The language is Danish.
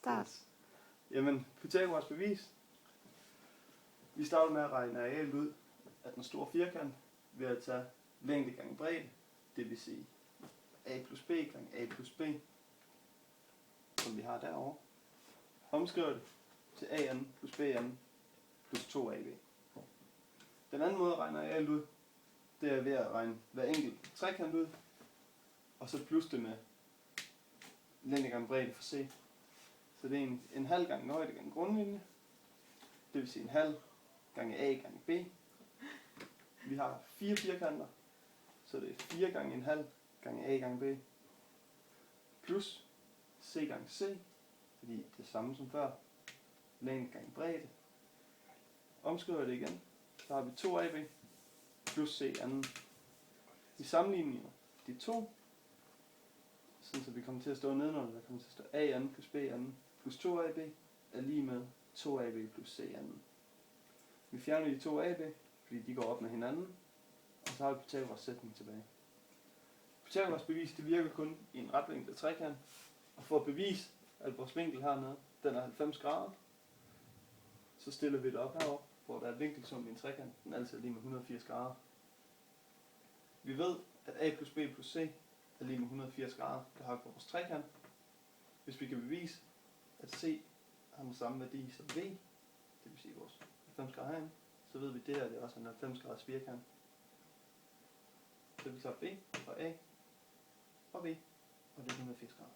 Start. Yes. Jamen, Pythagoras bevis. Vi starter med at regne arealet ud af den store firkant ved at tage længde gange bredde, det vil sige a plus b gange a plus b, som vi har derovre. Omskriver det til a plus b plus 2ab. Den anden måde at regne arealet ud, det er ved at regne hver enkelt trekant ud, og så plus det med længde gange bredde for c. Så det er en halv gange højde gange grundlinje, det vil sige en halv gange a gange b. Vi har 4 firkanter, så det er 4 gange en halv gange a gange b, plus c gange c, fordi det er det samme som før, længde gange bredde. Omskriver det igen, så har vi 2ab plus c anden. Vi sammenligner de to, sådan så vi kommer til at stå nedenunder, der kommer til at stå a anden plus b anden plus 2ab er lige med 2ab plus c anden. Vi fjerner de 2ab, fordi de går op med hinanden, og så har vi Pythagoras sætning tilbage. Pythagoras bevis, det virker kun i en retvinklet trekant, og for at bevise, at vores vinkel hernede, den er 90 grader, så stiller vi det op heroppe, hvor der er et vinkelsum i en trekant, den er altid lige med 180 grader. Vi ved, at a plus b plus c er lige med 180 grader, det har vi på vores trekant. Hvis vi kan bevise, at c har den samme værdi som v, det vil sige vores 90 grader herinde, så ved vi, at det her det er også en 90 graders firkant. Så vi tager b og a og v, og det er 180 grader.